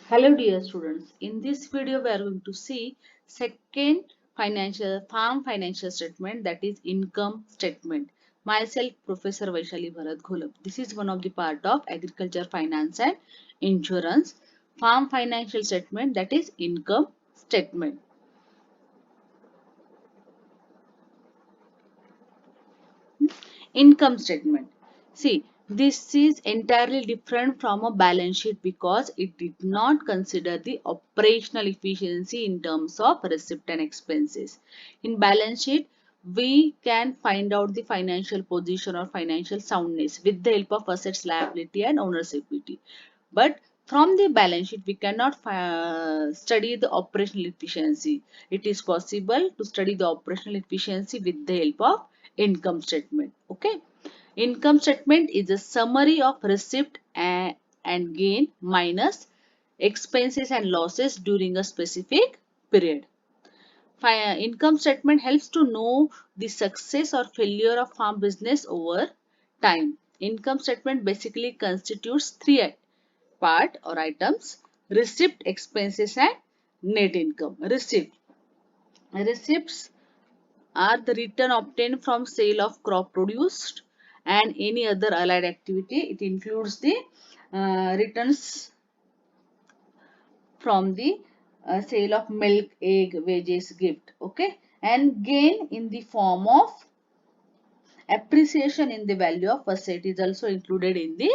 Hello dear students, in this video we are going to see second farm financial statement, that is income statement. Myself Professor Vaishali Bharat Gholab. This is one of the part of agriculture finance and insurance. Farm financial statement, that is income statement. Income statement. See, this is entirely different from a balance sheet because it did not consider the operational efficiency in terms of receipt and expenses. In balance sheet, we can find out the financial position or financial soundness with the help of assets, liability and owner's equity. But from the balance sheet, we cannot study the operational efficiency. It is possible to study the operational efficiency with the help of income statement. Okay. Income statement is a summary of receipt and gain minus expenses and losses during a specific period. Income statement helps to know the success or failure of farm business over time. Income statement basically constitutes three part or items: receipt, expenses and net income. Receipts are the return obtained from sale of crop produced and any other allied activity. It includes the returns from the sale of milk, egg, wages, gift. Okay, and gain in the form of appreciation in the value of asset is also included in the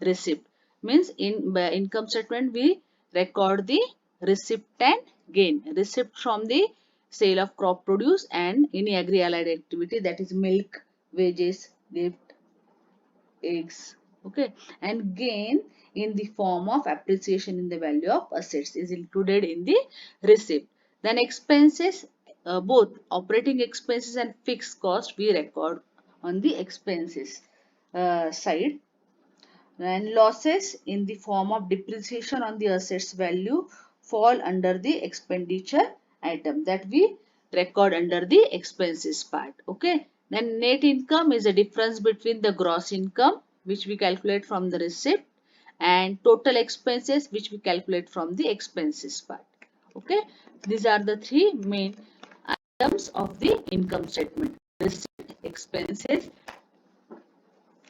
receipt. Means in income statement we record the receipt and gain. Receipt from the sale of crop produce and any agri allied activity, that is milk, wages, gift, eggs. Okay, and gain in the form of appreciation in the value of assets is included in the receipt. Then expenses, both operating expenses and fixed cost we record on the expenses side, and losses in the form of depreciation on the assets value fall under the expenditure item, that we record under the expenses part. Okay, then net income is the difference between the gross income, which we calculate from the receipt, and total expenses, which we calculate from the expenses part. Okay, these are the three main items of the income statement: receipt, expenses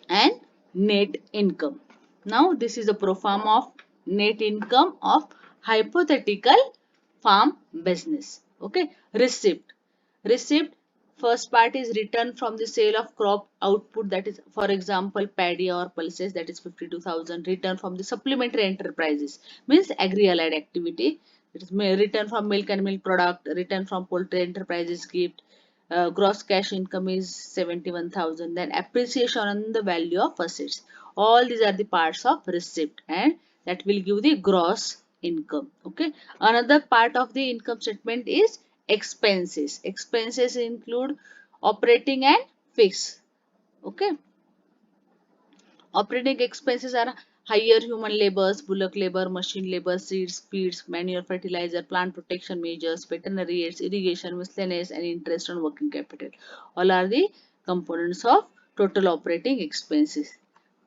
and net income. Now this is a pro forma of net income of hypothetical farm business. Okay, receipt. Receipt, first part is return from the sale of crop output, that is for example paddy or pulses, that is 52,000. Return from the supplementary enterprises means agri allied activity, it is return from milk and milk product. Return from poultry enterprises gift. Gross cash income is 71,000. Then appreciation on the value of assets. All these are the parts of receipt and that will give the gross income. Okay. Another part of the income statement is expenses. Expenses include operating and fixed. Okay. Operating expenses are higher human labors, bullock labor, machine labor, seeds, feeds, manure, fertilizer, plant protection measures, veterinary aids, irrigation, miscellaneous, and interest on working capital. All are the components of total operating expenses.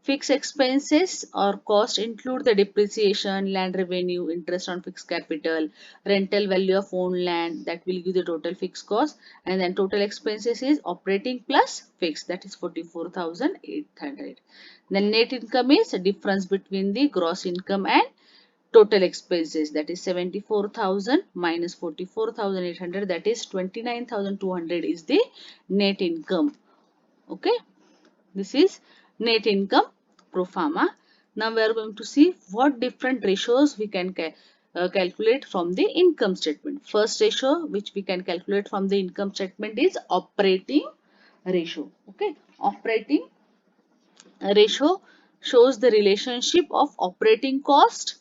Fixed expenses or cost include the depreciation, land revenue, interest on fixed capital, rental value of owned land, that will give the total fixed cost, and then total expenses is operating plus fixed, that is 44,800. Then net income is a difference between the gross income and total expenses, that is 74,000 minus 44,800, that is 29,200 is the net income. Okay, this is net income pro forma. Now we are going to see what different ratios we can calculate from the income statement. First ratio which we can calculate from the income statement is operating ratio. Okay, operating ratio shows the relationship of operating cost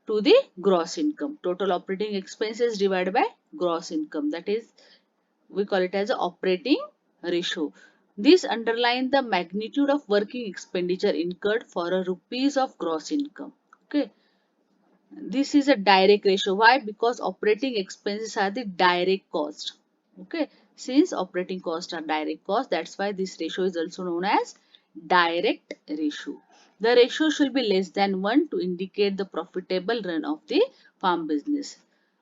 to the gross income. Total operating expenses divided by gross income, that is we call it as a operating ratio. This underlines the magnitude of working expenditure incurred for a rupees of gross income. Okay, this is a direct ratio. Why? Because operating expenses are the direct cost. Okay, since operating costs are direct cost, that's why this ratio is also known as direct ratio. The ratio should be less than 1 to indicate the profitable run of the farm business.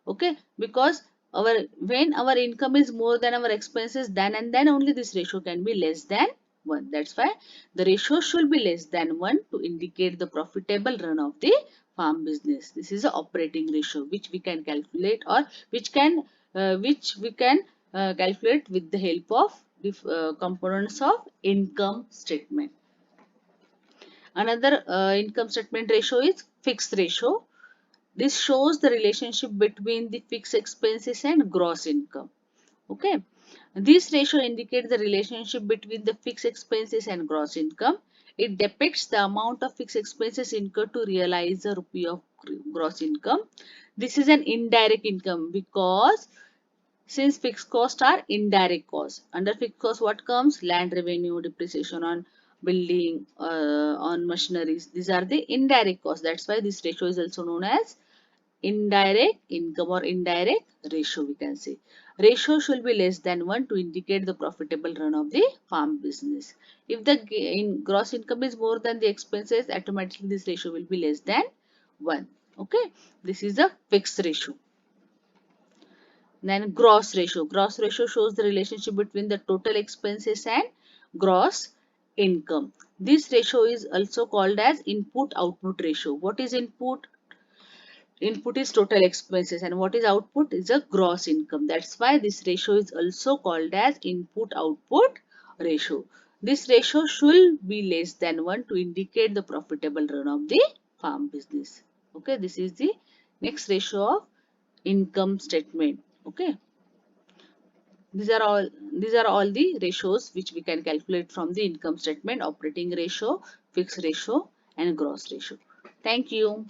Okay, because when our income is more than our expenses, then and then only this ratio can be less than 1. That's why the ratio should be less than 1 to indicate the profitable run of the farm business. This is the operating ratio which we can calculate, or which we can calculate with the help of the components of income statement. Another income statement ratio is fixed ratio. This shows the relationship between the fixed expenses and gross income. Okay. This ratio indicates the relationship between the fixed expenses and gross income. It depicts the amount of fixed expenses incurred to realize a rupee of gross income. This is an indirect income because since fixed costs are indirect costs. Under fixed costs, what comes? Land revenue, depreciation on building, on machineries. These are the indirect costs. That's why this ratio is also known as indirect income or indirect ratio, we can say. Ratio should be less than 1 to indicate the profitable run of the farm business. If the gross income is more than the expenses, automatically this ratio will be less than 1. Okay, this is a fixed ratio. Then gross ratio. Gross ratio shows the relationship between the total expenses and gross income. This ratio is also called as input-output ratio. What is input? Input is total expenses, and what is output is a gross income. That's why this ratio is also called as input-output ratio. This ratio should be less than 1 to indicate the profitable run of the farm business. Okay, this is the next ratio of income statement. Okay. These are all the ratios which we can calculate from the income statement: operating ratio, fixed ratio, and gross ratio. Thank you.